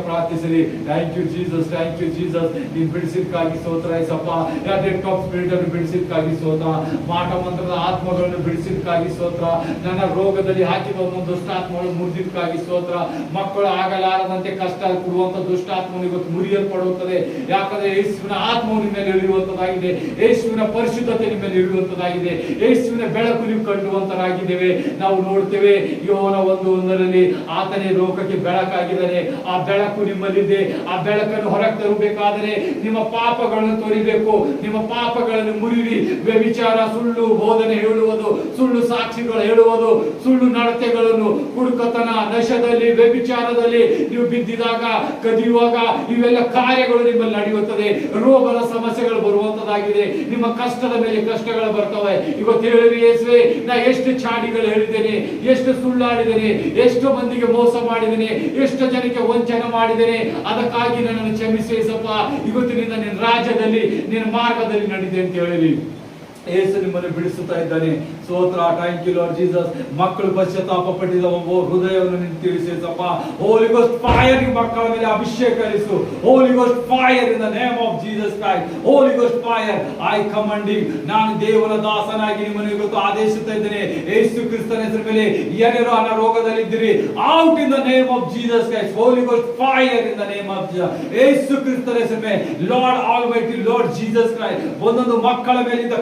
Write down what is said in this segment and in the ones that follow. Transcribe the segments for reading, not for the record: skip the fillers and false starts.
ಪ್ರಾರ್ಥಿಸಲಿ. Thank you Jesus, thank you Jesus. ನೀನು ಬಿಡಿಸಿದಕ್ಕಾಗಿ ಸ್ತೋತ್ರ ಏಸಪ್ಪ. ಡೆತ್ ಆಫ್ ಸ್ಪಿರಿಟ್ ಅನ್ನು ಬಿಡಿಸಿದಕ್ಕಾಗಿ ಸ್ತೋತ್ರ. ಮಾಟ ಮಂತ್ರದ ಆತ್ಮಗಳನ್ನು ಬಿಡಿಸಿದಕ್ಕಾಗಿ ಸ್ತೋತ್ರ. ನನ್ನ ರೋಗದಲ್ಲಿ ಹಾಕಿದ ಒಂದೊಂದು ದುಷ್ಟಾತ್ಮಗಳು ಮುರಿದಿದ್ದಕ್ಕಾಗಿ ಸ್ತೋತ್ರ. ಮಕ್ಕಳು ಆಗಲಾರದಂತೆ ಕಷ್ಟ ಕೊಡುವಂತ ದುಷ್ಟಾತ್ಮನು ಇವತ್ತು ಮುರಿಯಲ್ಪಡುತ್ತದೆ. ಯಾಕಂದ್ರೆ ಯೇಸುವಿನ ಆತ್ಮವು ನಿಮ್ಮ ಮೇಲೆ ಇಳಿಯುವಂತದಾಗಿದೆ, ಯೇಸುವಿನ ಪರಿಶುದ್ಧತೆ ನಿಮ್ಮ ಮೇಲೆ ಇಳಿಯುವಂತದಾಗಿದೆ, ಯೇಸುವಿನ ಬೆಳಕು ನೀವು ಕಂಡುವಂತರಾಗಿದ್ದೇವೆ. ನಾವು ನೋಡ್ತೇವೆ ಯೋನ 1:1 ಆತನೇ ಲೋಕಕ್ಕೆ ಬೆಳಕಾಗಿದ್ದಾನೆ. ಆ ಬೆಳಕು ನಿಮ್ಮಲ್ಲಿದೆ. ಆ ಬೆಳಕನ್ನು ಹೊರಗೆ ತರಬೇಕಾದರೆ ನಿಮ್ಮ ಪಾಪಗಳನ್ನು ತೊರಿಬೇಕು. ನಿಮ್ಮ ಪಾಪಗಳನ್ನು ಮುರಿರಿ. ವ್ಯಭಿಚಾರ, ಸುಳ್ಳು ಬೋಧನೆ ಹೇಳುವುದು, ಸುಳ್ಳು ಸಾಕ್ಷಿಗಳು ಹೇಳುವುದು, ಸುಳ್ಳು ನಡತೆಗಳನ್ನು, ಕುಡುಕತನ, ನಶದಲ್ಲಿ, ವ್ಯಭಿಚಾರದಲ್ಲಿ ನೀವು ಬಿದ್ದಿದಾಗ, ಕದಿಯುವಾಗ ಇವೆಲ್ಲ ಕಾರ್ಯಗಳು ನಿಮ್ಮಲ್ಲಿ ನಡೆಯುತ್ತದೆ. ರೋಗದ ಸಮಸ್ಯೆಗಳು ಬರುವಂತದಾಗಿದೆ. ನಿಮ್ಮ ಕಷ್ಟದ ಮೇಲೆ ಕಷ್ಟಗಳು ಬರ್ತವೆ. ಇವತ್ತು ಹೇಳಿರಿ ಯೇಸುವೆ, ನಾ ಎಷ್ಟು ಚಾಡಿಗಳು ಹೇಳಿದ್ದೇನೆ, ಎಷ್ಟು ಸುಳ್ಳಾಡಿದ್ದೇನೆ, ಎಷ್ಟು ಮಂದಿಗೆ ಮೋಸ ಮಾಡಿದ್ದೇನೆ, ಎಷ್ಟು ಜನಕ್ಕೆ ವಂಚನೆ ಮಾಡಿದ್ದೇನೆ. ಅದಕ್ಕಾಗಿ ನನ್ನನ್ನು ಕ್ಷಮಿಸಿ ಯೇಸಪ್ಪ. ಇವತ್ತಿನಿಂದ ನಿನ್ನ ರಾಜ್ಯದಲ್ಲಿ, ನಿನ್ನ ಮಾರ್ಗದಲ್ಲಿ ನಡೀದೆ ಅಂತ ಹೇಳಿರಿ. ಯೇಸು ನಿಮ್ಮನ್ನು ಬಿಡಿಸುತ್ತಾ ಇದ್ದಾನೆ. ಸ್ತೋತ್ರ. Thank you Lord Jesus. ಮಕ್ಕಳು ಪಶ್ಚಾತ್ತಾಪ ಪಟ್ಟಿದ ಹೃದಯವನ್ನು ನೀನು ತಿಳಿಸಪ್ಪ. ಹೋಲಿ ಗೋಸ್ಟ್ ಫೈರ್ ಮಕ್ಕಳ ಮೇಲೆ ಅಭಿಷೇಕ ಇರಿಸು. Holy ghost fire in the name of Jesus Christ. Holy ghost fire. I commanding. ನಾನು ದೇವರ ದಾಸನಾಗಿ ನಿಮ್ಮನ್ನು ಇವತ್ತು ಆದೇಶಿಸುತ್ತಾ ಇದ್ದೇನೆ. ಯೇಸು ಕ್ರಿಸ್ತನ ಹೆಸರ ಮೇಲೆ ಯಾರ್ಯಾರು ಅನಾರೋಗ್ಯದಲ್ಲಿ ಇದ್ದೀರಿ, out in the name of Jesus Christ. Holy ghost fire in the name of Jesus. ಯೇಸು ಕ್ರಿಸ್ತನ ಹೆಸರ ಮೇಲೆ Lord almighty Lord Jesus Christ. ಒಂದೊಂದು ಮಕ್ಕಳ ಮೇಲಿಂದ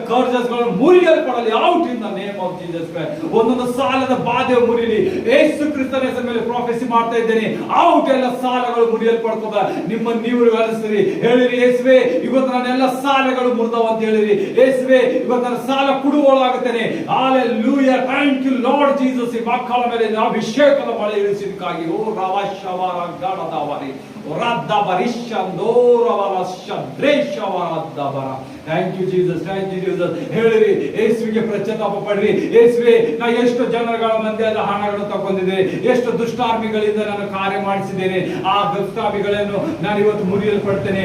ಮುರಿಯಲ್ಪಡಲಿ. Out in the name of Jesus Christ. ಒಂದೊಂದು ಸಾಲದ ಬಾಧೆ ಮುರಿಲಿ. ಯೇಸು ಕ್ರಿಸ್ತನ ಹೆಸರ ಮೇಲೆ ಪ್ರಾಫೆಸಿ ಮಾಡ್ತಾ ಇದ್ದೇನೆ. ಔಟ್. ಎಲ್ಲ ಸಾಲಗಳು ಮುರಿಯಲ್ಪಡ್ತದ. ನಿಮ್ಮನ್ನು ನೀವು ಅನಿಸ್ತೀರಿ. ಹೇಳಿರಿ ಯೇಸುವೆ, ಇವತ್ತು ನನ್ನ ಎಲ್ಲ ಸಾಲಗಳು ಮುರಿದವ ಅಂತ ಹೇಳಿರಿ. ಯೇಸುವೆ, ಇವತ್ತು ನನ್ನ ಸಾಲ ಕೊಡುವಳಾಗುತ್ತೇನೆ. ಹಲ್ಲೆಲೂಯಾ. Thank you Lord Jesus. ಈ ಮಕ್ಕಳ ಮೇಲೆ ಅಭಿಷೇಕದ ಮಳೆ ಇಳಿಸಿದಕ್ಕಾಗಿ ಓ ರವಶವರ ಗಾಢದವರಿ thank you Jesus, thank you Jesus. ಹೇಳಿರಿ ಯೇಸುವಿಗೆ ಪಶ್ಚಾತ್ತಾಪ ಪಡ್ರಿ. ಯೇಸುವೆ, ನಾ ಎಷ್ಟು ಜನಗಳ ಮಧ್ಯದ ಹಣಗಳನ್ನು ತಗೊಂಡಿದ್ದೆ, ಎಷ್ಟು ದುಷ್ಟಾರ್ಮಿಗಳಿಂದ ನಾನು ಕಾರ್ಯ ಮಾಡಿಸಿದ್ದೇನೆ. ಆ ದುಷ್ಟಾರ್ಮಿಗಳನ್ನು ನಾನು ಇವತ್ತು ಮುರಿಯಲ್ಪಡ್ತೇನೆ.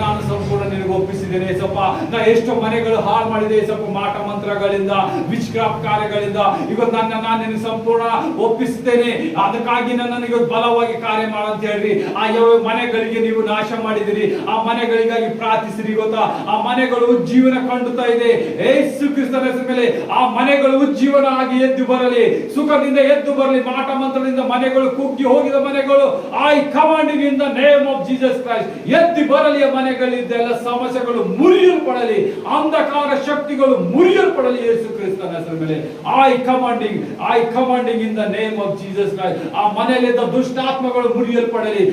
ನಾನು ಸಂಪೂರ್ಣ ನಿನಗೆ ಒಪ್ಪಿಸಿದ್ದೇನೆ ಯೇಸಪ್ಪ. ನಾ ಎಷ್ಟು ಮನೆಗಳು ಹಾಳು ಮಾಡಿದೆ ಯೇಸಪ್ಪ, ಮಾಟ ಮಂತ್ರಗಳಿಂದ, ವಿಚ್ ಕ್ರಾಫ್ಟ್ ಕಾರ್ಯಗಳಿಂದ. ಇವತ್ತು ನಾನು ನಿನಗೆ ಸಂಪೂರ್ಣ ಒಪ್ಪಿಸುತ್ತೇನೆ. ಅದಕ್ಕಾಗಿ ನನ್ನನ್ನು ಇವತ್ತು ಬಲವಾಗಿ ಕಾರ್ಯ ಮಾಡಂತ ಹೇಳ್ರಿ. ಆ ಯಾವ ಮನೆಗಳಿಗೆ ನೀವು ನಾಶ ಮಾಡಿದಿರಿ, ಆ ಮನೆಗಳಿಗಾಗಿ ಪ್ರಾರ್ಥಿಸಿರಿ. ಗೊತ್ತಾ, ಆ ಮನೆಗಳು ಜೀವನ ಕಂಡುತ್ತಾ ಇದೆ. ಯೇಸು ಕ್ರಿಸ್ತನ ಹೆಸರಿನ ಮೇಲೆ ಆ ಮನೆಗಳು ಜೀವನ ಆಗಿ ಎದ್ದು ಬರಲಿ, ಸುಖದಿಂದ ಎದ್ದು ಬರಲಿ. ಮಾಟ ಮಂತ್ರದಿಂದ ಮನೆಗಳು ಕುಗ್ಗಿ ಹೋಗಿದ ಮನೆಗಳು I commanding in the name of Jesus Christ ಎದ್ದು ಬರಲಿ. ಆ ಮನೆಗಳಿದ್ದ ಎಲ್ಲ ಸಮಸ್ಯೆಗಳು ಮುರಿಯಲ್ಪಡಲಿ, ಅಂಧಕಾರ ಶಕ್ತಿಗಳು ಮುರಿಯಲ್ಪಡಲಿ. ಯೇಸು ಕ್ರಿಸ್ತನ ಹೆಸರಿನ ಮೇಲೆ I commanding in the name of Jesus Christ. ಆ ಮನೆಯಲ್ಲಿದ್ದ ದುಷ್ಟಾತ್ಮಗಳು ಮುರಿಯಲ್ಪಡಲಿ.